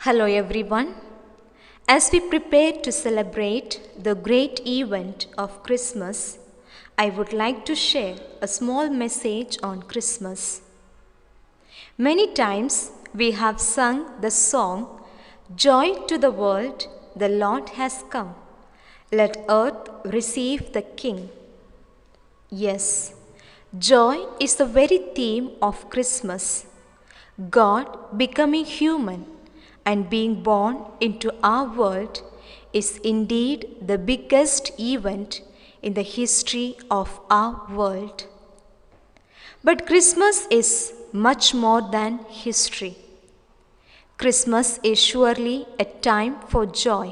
Hello everyone. As we prepare to celebrate the great event of Christmas, I would like to share a small message on Christmas. Many times we have sung the song, "Joy to the world, the Lord has come. Let earth receive the King." Yes, joy is the very theme of Christmas. God becoming human and being born into our world is indeed the biggest event in the history of our world. But Christmas is much more than history. Christmas is surely a time for joy.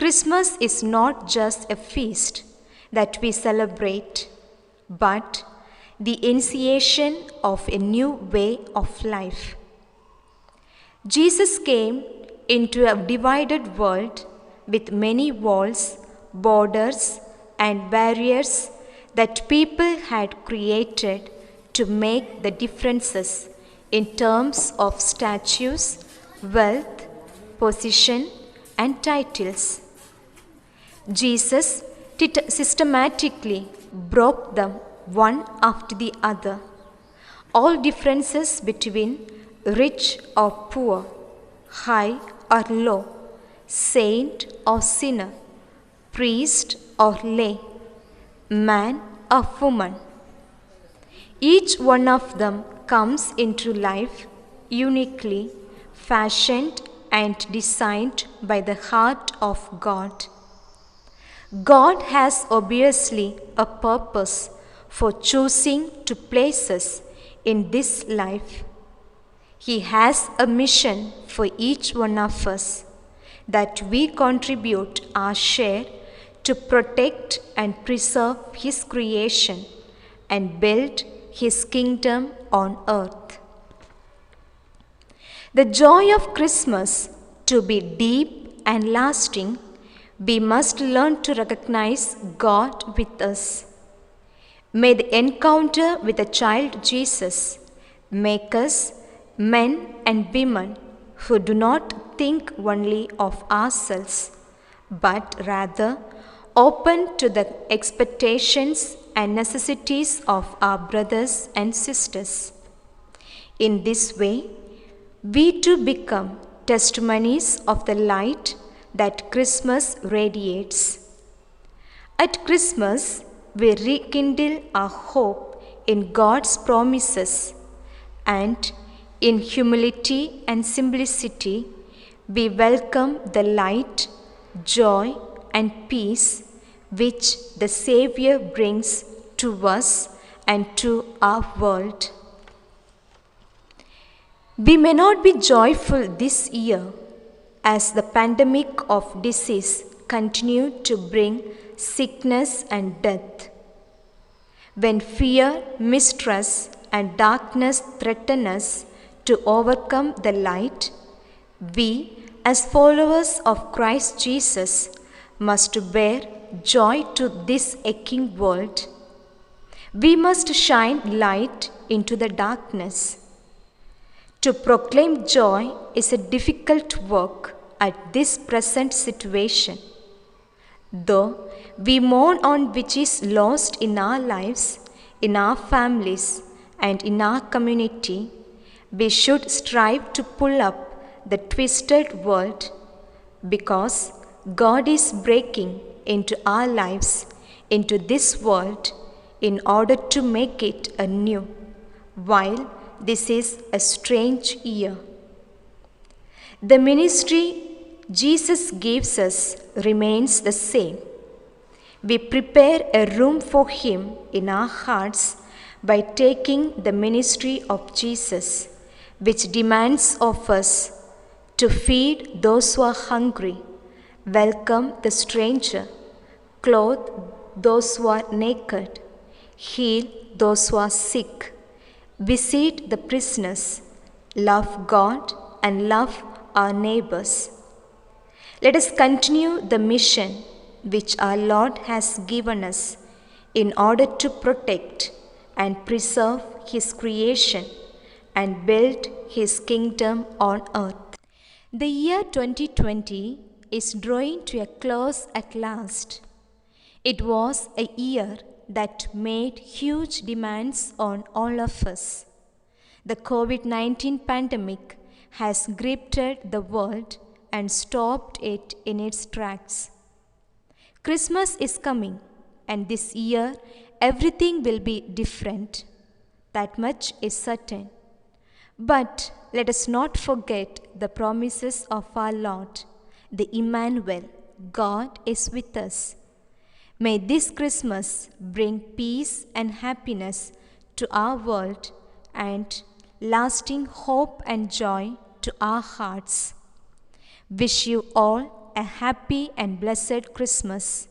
Christmas is not just a feast that we celebrate, but the initiation of a new way of life. Jesus came into a divided world with many walls, borders, and barriers that people had created to make the differences in terms of status, wealth, position, and titles. Jesus systematically broke them one after the other. All differences between rich or poor, high or low, saint or sinner, priest or lay, man or woman. Each one of them comes into life uniquely fashioned and designed by the heart of God. God has obviously a purpose for choosing to place us in this life. He has a mission for each one of us that we contribute our share to protect and preserve His creation and build His kingdom on earth. The joy of Christmas to be deep and lasting, we must learn to recognize God with us. May the encounter with the child Jesus make us men and women who do not think only of ourselves, but rather open to the expectations and necessities of our brothers and sisters. In this way, we too become testimonies of the light that Christmas radiates. At Christmas, we rekindle our hope in God's promises, and in humility and simplicity, we welcome the light, joy, and peace which the Savior brings to us and to our world. We may not be joyful this year as the pandemic of disease continued to bring sickness and death. When fear, mistrust, and darkness threaten us to overcome the light, we, as followers of Christ Jesus, must bear joy to this aching world. We must shine light into the darkness. To proclaim joy is a difficult work at this present situation. Though we mourn on which is lost in our lives, in our families, and in our community, we should strive to pull up the twisted world, because God is breaking into our lives, into this world, in order to make it anew, while this is a strange year. The ministry Jesus gives us remains the same. We prepare a room for Him in our hearts by taking the ministry of Jesus, which demands of us to feed those who are hungry, welcome the stranger, clothe those who are naked, heal those who are sick, visit the prisoners, love God and love our neighbors. Let us continue the mission which our Lord has given us in order to protect and preserve His creation and build His kingdom on earth. The year 2020 is drawing to a close at last. It was a year that made huge demands on all of us. The COVID-19 pandemic has gripped the world and stopped it in its tracks. Christmas is coming, and this year everything will be different. That much is certain. But let us not forget the promises of our Lord, the Emmanuel, God is with us. May this Christmas bring peace and happiness to our world and lasting hope and joy to our hearts. Wish you all a happy and blessed Christmas.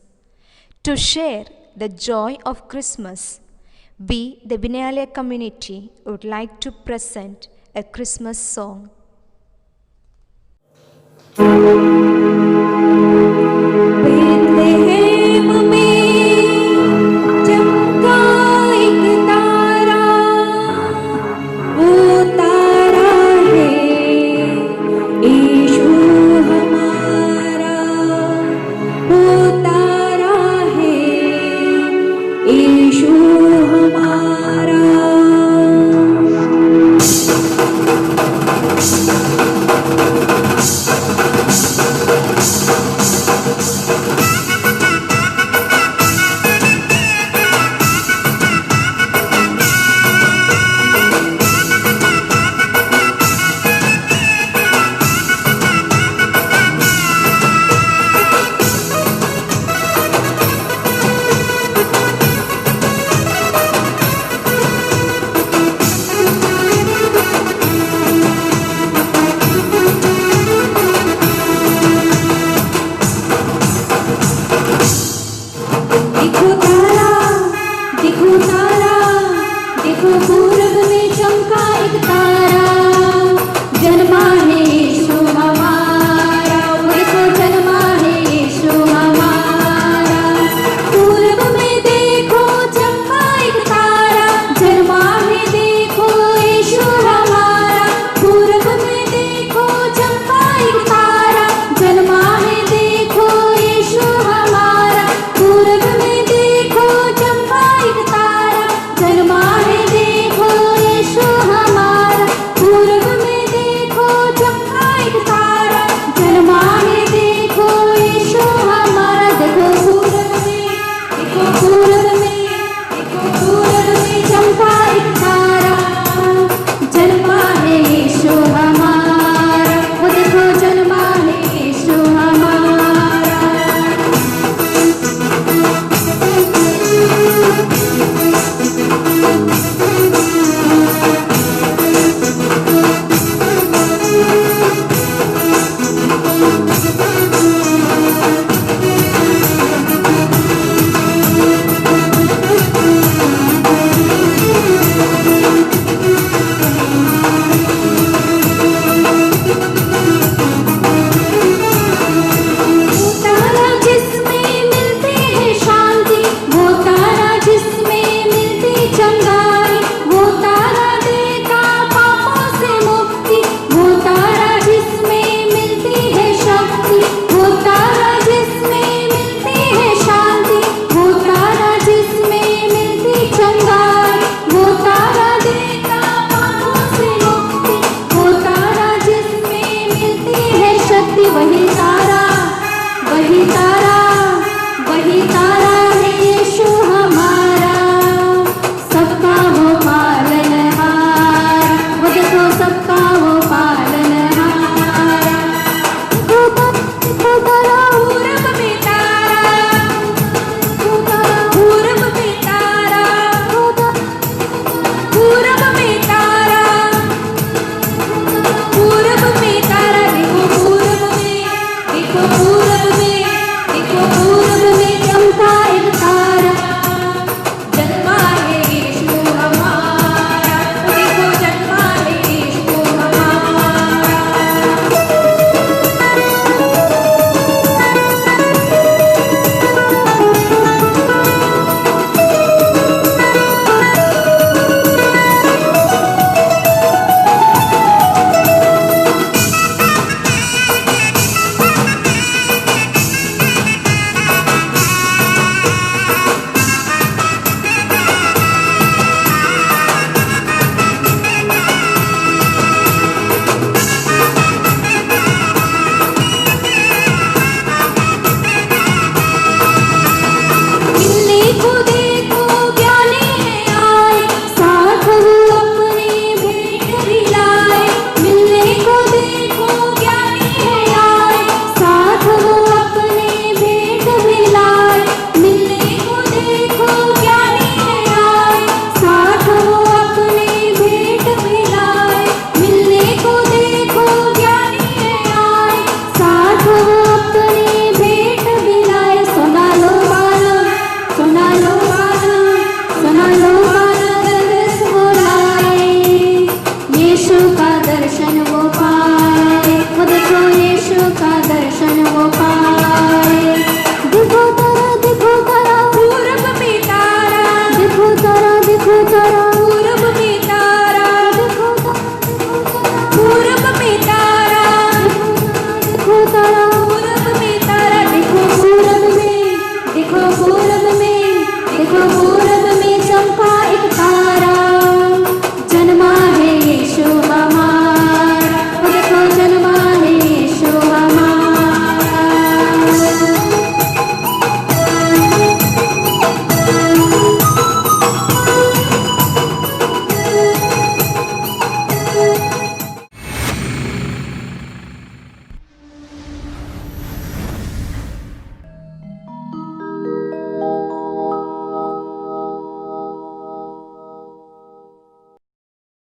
To share the joy of Christmas, we, the Vinayalaya community, would like to present a Christmas song. पूरब में